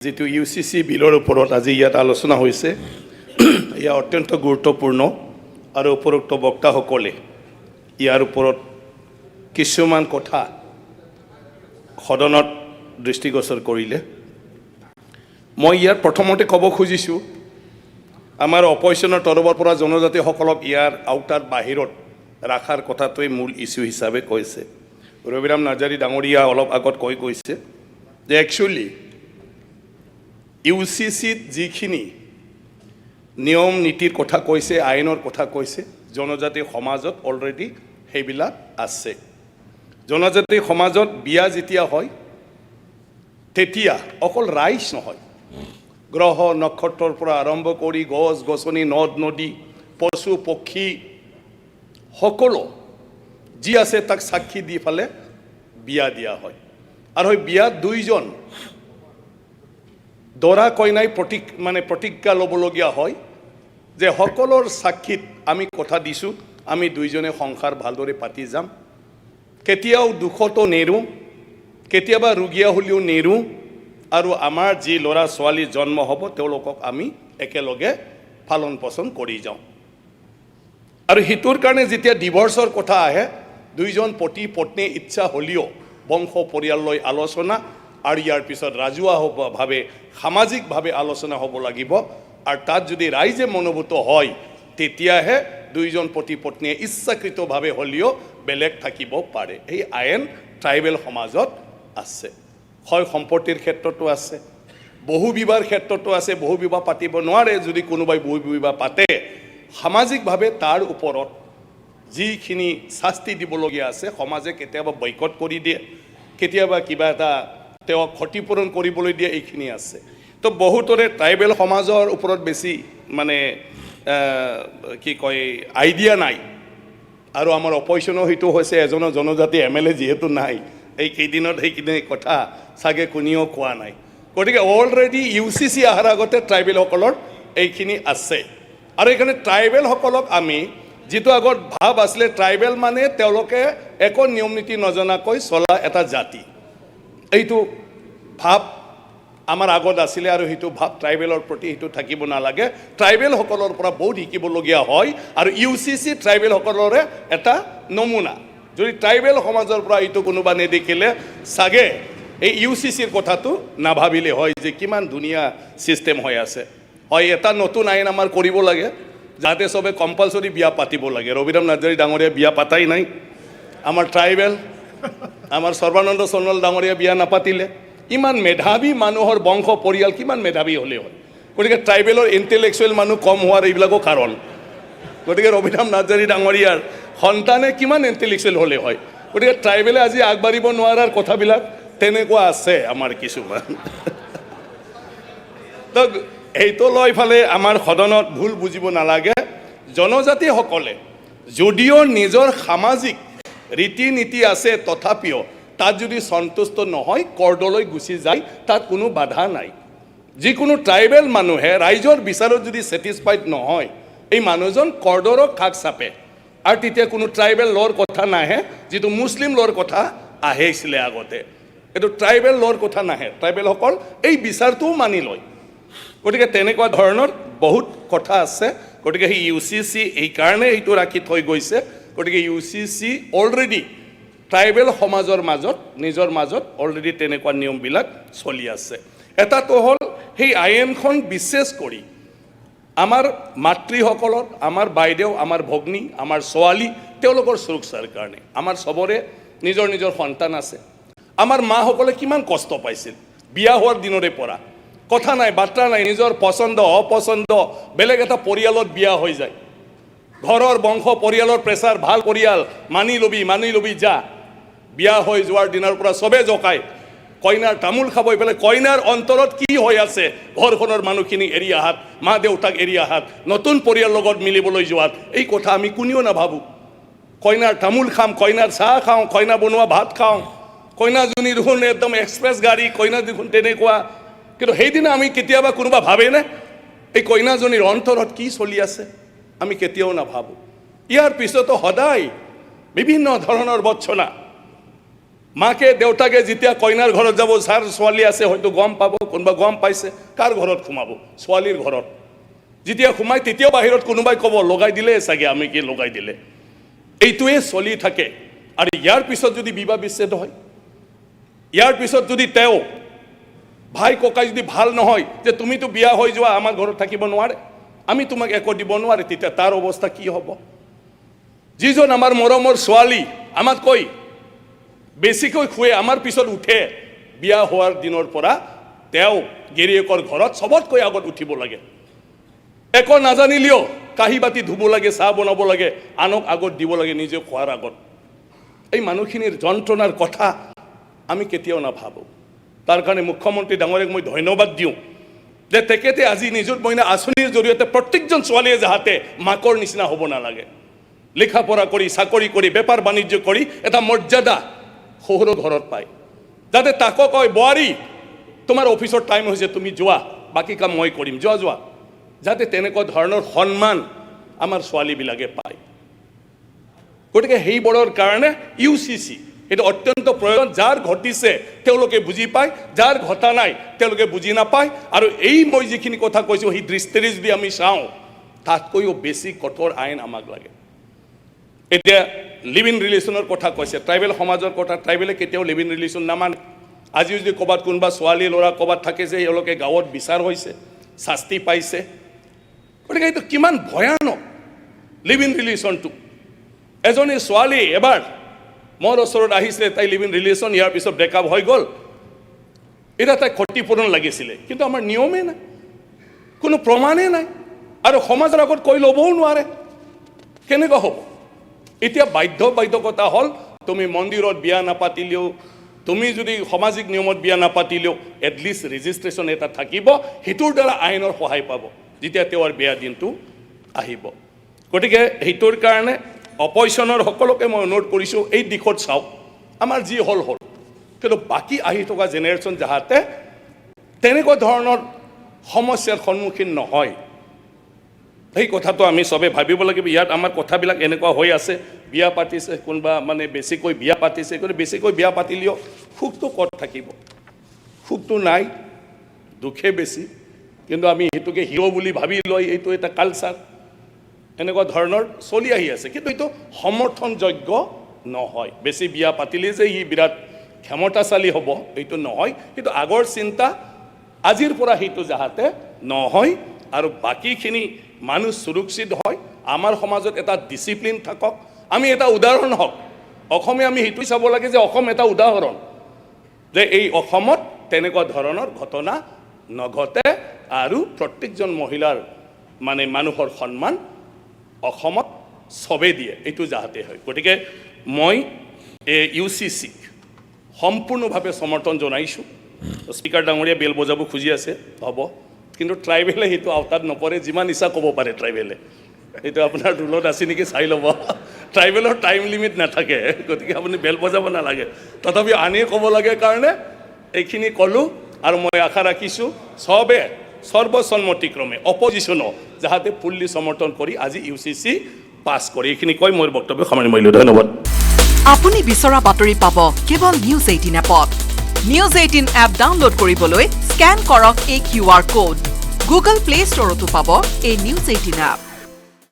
যেটো ইউসিসি বিলৰ ওপৰত আজি ইয়াত আলোচনা হৈছে ইয়া অত্যন্ত গুৰুত্বপূৰ্ণ আৰু উপৰোক্ত বক্তাসকলে ইয়াৰ ওপৰত কিছুমান কথা সদনত দৃষ্টিগোচৰ কৰিলে মই ইয়াৰ প্ৰথমতে ক'ব খুজিছোঁ আমাৰ অপজিশ্যনৰ তৰফৰ পৰা জনজাতিসকলক ইয়াৰ আউটাৰ বাহিৰত ৰাখাৰ কথাটোৱে মূল ইস্যু হিচাপে কৈছে ৰবিৰাম নাৰ্জাৰী ডাঙৰীয়া অলপ আগত কৈ গৈছে যে একচুৱেলি ইউসিসিত যিখিনি নিয়ম নীতিৰ কথা কৈছে আইনৰ কথা কৈছে জনজাতি সমাজত অলৰেডি সেইবিলাক আছে জনজাতি সমাজত বিয়া যেতিয়া হয় তেতিয়া অকল ৰাইজ নহয় গ্ৰহ নক্ষত্ৰৰ পৰা আৰম্ভ কৰি গছ গছনি নদ নদী পশু পক্ষী সকলো যি আছে তাক সাক্ষী দি ফালে বিয়া দিয়া হয় আৰু এই বিয়াত দুইজন দৰা কইনাই প্ৰতিজ্ঞা ল'বলগীয়া হয় যে সকলৰ সাক্ষীত আমি কথা দিছোঁ আমি দুইজনে সংসাৰ ভালদৰে পাতি যাম কেতিয়াও দুখতো নেৰো কেতিয়াবা ৰোগীয়া হ'লেও নেৰো আৰু আমাৰ যি ল'ৰা ছোৱালী জন্ম হ'ব তেওঁলোকক আমি একেলগে পালন পোষণ কৰি যাওঁ আৰু হিতুৰ কাৰণে যেতিয়া ডিভৰ্চৰ কথা আহে দুইজন পতি পত্নী ইচ্ছা হ'লেও বংশ পৰিয়াললৈ আলোচনা আৰু ইয়াৰ পিছত ৰাজহুৱাভাৱে সামাজিকভাৱে আলোচনা হ'ব লাগিব আৰু তাত যদি ৰাইজে মনোভূত হয় তেতিয়াহে দুইজন পতি পত্নীয়ে ইচ্ছাকৃতভাৱে হ'লেও বেলেগ থাকিব পাৰে এই আইন ট্ৰাইবেল সমাজত আছে হয় সম্পত্তিৰ ক্ষেত্ৰতো আছে বহু বিবাহৰ ক্ষেত্ৰতো আছে বহু বিবাহ পাতিব নোৱাৰে যদি কোনোবাই বহু বিবাহ পাতে সামাজিকভাৱে তাৰ ওপৰত যিখিনি শাস্তি দিবলগীয়া আছে সমাজে কেতিয়াবা বয়কট কৰি দিয়ে কেতিয়াবা কিবা এটা তেওঁক ক্ষতিপূৰণ কৰিবলৈ দিয়ে এইখিনি আছে তো বহুতৰে ট্ৰাইবেল সমাজৰ ওপৰত বেছি কি কয় আইডিয়া নাই আৰু আমাৰ অপজিশ্যনৰ সেইটো হৈছে এজনৰ জনজাতি এমএলএ যিহেতু নাই এই কেইদিনত সেইখিনি কথা চাগে কোনেও কোৱা নাই গতিকে অলৰেডি ইউসিসি অহাৰ আগতে ট্ৰাইবেলসকলৰ এইখিনি আছে আৰু এইকাৰণে ট্ৰাইবেলসকলক আমি যিটো আগত ভাৱ আছিলে ট্ৰাইবেল মানে তেওঁলোকে একো নিয়ম নীতি নজনাকৈ চলা এটা জাতি এইটো ভাৱ আমাৰ আগত আছিলে আৰু সেইটো ভাৱ ট্ৰাইবেলৰ প্ৰতি সেইটো থাকিব নালাগে ট্ৰাইবেলসকলৰ পৰা বহুত শিকিবলগীয়া হয় আৰু ইউসিসি ট্ৰাইবেলসকলৰে এটা নমুনা যদি ট্ৰাইবেল সমাজৰ পৰা এইটো কোনোবা নেদেখিলে চাগে এই ইউসিসিৰ কথাটো নাভাবিলে হয় যে কিমান ধুনীয়া ছিষ্টেম হৈ আছে হয় এটা নতুন আইন আমাৰ কৰিব লাগে যাতে সবে কম্পালসৰি বিয়া পাতিব লাগে ৰবিৰাম নাৰ্জাৰী ডাঙৰীয়া বিয়া পাতাই নাই আমাৰ ট্ৰাইবেল আমাৰ সৰ্বানন্দ সোণোৱাল ডাঙৰীয়া বিয়া নাপাতিলে ইমান মেধাৱী মানুহৰ বংশ পৰিয়াল কিমান মেধাৱী হ'লে হয় গতিকে ট্ৰাইবেলৰ ইণ্টেলেকচুৱেল মানুহ কম হোৱাৰ এইবিলাকো কাৰণ গতিকে ৰবিৰাম নাৰ্জাৰী ডাঙৰীয়াৰ সন্তানে কিমান ইণ্টেলেকচুৱেল হ'লে হয় গতিকে ট্ৰাইবেলে আজি আগবাঢ়িব নোৱাৰাৰ কথাবিলাক তেনেকুৱা আছে আমাৰ কিছুমান তো এইটো লৈ ফালে আমাৰ সদনত ভুল বুজিব নালাগে জনজাতিসকলে যদিও নিজৰ সামাজিক ৰীতি নীতি আছে তথাপিও তাত যদি সন্তুষ্ট নহয় কৰ্ডলৈ গুচি যায় তাত কোনো বাধা নাই যিকোনো ট্ৰাইবেল মানুহে ৰাইজৰ বিচাৰত যদি ছেটিছফাইড নহয় এই মানুহজন কৰ্ডৰক কাষ চাপে আৰু তেতিয়া কোনো ট্ৰাইবেল ল'ৰ কথা নাহে যিটো মুছলিম ল'ৰ কথা আহিছিলে আগতে এইটো ট্ৰাইবেল ল'ৰ কথা নাহে ট্ৰাইবেলসকল এই বিচাৰটোও মানি লয় গতিকে তেনেকুৱা ধৰণৰ বহুত কথা আছে গতিকে সেই ইউসিসি এইকাৰণে এইটো ৰাখি থৈ গৈছে গতিকে ইউসিসি অলৰেডি ট্ৰাইবেল সমাজৰ মাজত নিজৰ মাজত অলৰেডি তেনেকুৱা নিয়মবিলাক চলি আছে এটাটো হ'ল সেই আইনখন বিশেষ কৰি আমাৰ মাতৃসকলৰ আমাৰ বাইদেউ আমাৰ ভগ্নী আমাৰ ছোৱালী তেওঁলোকৰ সুৰক্ষাৰ কাৰণে আমাৰ সবৰে নিজৰ নিজৰ সন্তান আছে আমাৰ মাসকলে কিমান কষ্ট পাইছিল বিয়া হোৱাৰ দিনৰে পৰা কথা নাই বাৰ্তা নাই নিজৰ পছন্দ অপছন্দ বেলেগ এটা পৰিয়ালত বিয়া হৈ যায় ঘৰৰ বংশ পৰিয়ালৰ প্ৰেছাৰ ভাল পৰিয়াল মানি লবি যা বিয়া হৈ যোৱাৰ দিনৰ পৰা সবে জকায় কইনাৰ তামোল খাব পেলাই কইনাৰ অন্তৰত কি হৈ আছে ঘৰখনৰ মানুহখিনি এৰি আহাত মা দেউতাক এৰি আহাত নতুন পৰিয়ালৰ লগত মিলিবলৈ যোৱাত এই কথা আমি কোনেও নাভাবোঁ কইনাৰ তামোল খাম কইনাৰ চাহ খাওঁ কইনা বনোৱা ভাত খাওঁ কইনাজনী দেখোন একদম এক্সপ্ৰেছ গাড়ী কইনা দেখোন তেনেকুৱা কিন্তু সেইদিনা আমি কেতিয়াবা কোনোবা ভাবেনে এই কইনাজনীৰ অন্তৰত কি চলি আছে আমি কেতিয়াও নাভাবোঁ ইয়াৰ পিছতো সদায় বিভিন্ন ধৰণৰ বৰ্চনা মাকে দেউতাকে যেতিয়া কইনাৰ ঘৰত যাব, যাৰ ছোৱালী আছে হয়তো গম পাব, কোনোবা গম পাইছে, কাৰ ঘৰত সোমাব? ছোৱালীৰ ঘৰত। যেতিয়া সোমাই তেতিয়াও বাহিৰত কোনোবাই ক'ব লগাই দিলে চাগে, আমি কি লগাই দিলে। এইটোৱে চলি থাকে। আৰু ইয়াৰ পিছত যদি বিবাহ বিচ্ছেদ হয়, ইয়াৰ পিছত যদি তেওঁ ভাই ককাই যদি ভাল নহয়, যে তুমিতো বিয়া হৈ যোৱা, আমাৰ ঘৰত থাকিব নোৱাৰে, আমি তোমাক একো দিব নোৱাৰে, তেতিয়া তাৰ অৱস্থা কি হ'ব? যিজন আমাৰ মৰমৰ ছোৱালী আমাতকৈ বেছিকৈ শুৱে, আমাৰ পিছত উঠে, বিয়া হোৱাৰ দিনৰ পৰা তেওঁ গিৰিয়েকৰ ঘৰত চবতকৈ আগত উঠিব লাগে। একো নাজানিলেও কাঁহী বাতি ধুব লাগে, চাহ বনাব লাগে, আনক আগত দিব লাগে, নিজে খোৱাৰ আগত। এই মানুহখিনিৰ যন্ত্ৰণাৰ কথা আমি কেতিয়াও নাভাবোঁ। তাৰ কাৰণে মুখ্যমন্ত্ৰী ডাঙৰীয়াক মই ধন্যবাদ দিওঁ যে তেখেতে আজি নিযুত মইনা আঁচনিৰ জৰিয়তে প্ৰত্যেকজন ছোৱালীয়ে যাতে মাকৰ নিচিনা হ'ব নালাগে, লিখা পঢ়া কৰি, চাকৰি কৰি, বেপাৰ বাণিজ্য কৰি এটা মৰ্যাদা শহুৰৰ ঘৰত পায়, যাতে তাকো কয় বোৱাৰী তোমাৰ অফিচৰ টাইম হৈছে, তুমি যোৱা, বাকী কাম মই কৰিম, যোৱা যোৱা, যাতে তেনেকুৱা ধৰণৰ সন্মান আমাৰ ছোৱালীবিলাকে পায়। গতিকে সেইবোৰৰ কাৰণে UCC এটা অত্যন্ত প্ৰয়োজন। যাৰ ঘটিছে তেওঁলোকে বুজি পায়, যাৰ ঘটা নাই তেওঁলোকে বুজি নাপায়। আৰু এই মই যিখিনি কথা কৈছোঁ সেই দৃষ্টিৰে যদি আমি চাওঁ, তাতকৈও বেছি কঠোৰ আইন আমাক লাগে। এতিয়া লিভ ইন ৰিলেশ্যনৰ কথা কৈছে, ট্ৰাইবেল সমাজৰ কথা, ট্ৰাইবেলে কেতিয়াও লিভ ইন ৰিলেশ্যন নামানে। আজি যদি ক'ৰবাত কোনোবা ছোৱালী ল'ৰা ক'ৰবাত থাকে যে এওঁলোকে গাঁৱত বিচাৰ হৈছে, শাস্তি পাইছে, গতিকে এইটো কিমান ভয়ানক লিভ ইন ৰিলেশ্যনটো। এজনী ছোৱালী এবাৰ মোৰ ওচৰত আহিছিলে, তাই লিভ ইন ৰিলেশ্যন, ইয়াৰ পিছত ব্ৰেকআপ হৈ গ'ল, এতিয়া তাই ক্ষতিপূৰণ লাগিছিলে, কিন্তু আমাৰ নিয়মেই নাই, কোনো প্ৰমাণেই নাই, আৰু সমাজৰ আগত কৈ ল'বও নোৱাৰে, কেনেকুৱা হ'ব? এতিয়া বাধ্যকতা হ'ল, তুমি মন্দিৰত বিয়া নাপাতিলেও, তুমি যদি সামাজিক নিয়মত বিয়া নাপাতিলেও এটলিষ্ট ৰেজিষ্ট্ৰেশ্যন এটা থাকিব, সেইটোৰ দ্বাৰা আইনৰ সহায় পাব যেতিয়া তেওঁৰ বিয়া দিনটো আহিব। গতিকে সেইটোৰ কাৰণে অপজিশ্যনৰ সকলোকে মই অনুৰোধ কৰিছোঁ, এই দিশত চাওক, আমাৰ যি হ'ল, কিন্তু বাকী আহি থকা জেনেৰেশ্যন যাতে তেনেকুৱা ধৰণৰ সমস্যাৰ সন্মুখীন নহয়, সেই কথাটো আমি চবে ভাবিব লাগিব। ইয়াত আমাৰ কথাবিলাক এনেকুৱা হৈ আছে, বিয়া পাতিছে, কোনোবা মানে বেছিকৈ বিয়া পাতিছে, কিন্তু বেছিকৈ বিয়া পাতিলেও সুখটো ক'ত থাকিব? সুখটো নাই, দুখে বেছি। কিন্তু আমি সেইটোকে হিৰ' বুলি ভাবি লয়, এইটো এটা কালচাৰ, এনেকুৱা ধৰণৰ চলি আহি আছে। কিন্তু এইটো সমৰ্থনযোগ্য নহয়। বেছি বিয়া পাতিলে যে সি বিৰাট ক্ষমতাশালী হ'ব, এইটো নহয়। কিন্তু আগৰ চিন্তা আজিৰ পৰা সেইটো যাতে নহয়, আৰু বাকীখিনি মানুহ সুৰক্ষিত হয়, আমাৰ সমাজত এটা ডিচিপ্লিন থাকক, আমি এটা উদাহৰণ হওক। অসমে আমি সেইটোৱে চাব লাগে যে অসম এটা উদাহৰণ, যে এই অসমত তেনেকুৱা ধৰণৰ ঘটনা নঘটে, আৰু প্ৰত্যেকজন মহিলাৰ মানে মানুহৰ সন্মান অসমত চবেই দিয়ে, এইটো যাতে হয়। গতিকে মই UCCক সম্পূৰ্ণভাৱে সমৰ্থন জনাইছোঁ। স্পীকাৰ ডাঙৰীয়া বেল বজাব খুজি আছে, হ'ব, কিন্তু ট্ৰাইবেলে সেইটো আওতাত নপৰে, যিমান ইচ্ছা ক'ব পাৰে ট্ৰাইবেলে, এইটো আপোনাৰ ৰুলত আছে নেকি চাই ল'ব। ট্ৰাইবেলৰ টাইম লিমিট নাথাকে, গতিকে আপুনি বেল বজাব নালাগে, তথাপি আনি ক'ব লাগে কাৰণে এইখিনি ক'লোঁ। আৰু মই আশা ৰাখিছোঁ চবে সৰ্বসন্মতিক্ৰমে অপজিশ্যনো যাতে ফুল্লি সমৰ্থন কৰি আজি UCC পাছ কৰে, এইখিনি কৈ মোৰ বক্তব্য সামৰণি মাৰিলোঁ। ধন্যবাদ। আপুনি বিচৰা বাতৰি পাব কেৱল নিউজ 18 এপত। নিউজ 18 এপ ডাউনলোড কৰিবলৈ স্কেন কৰক এই QR কোড। গুগল প্লে ষ্টৰতো পাব এই নিউজ 18 এপ।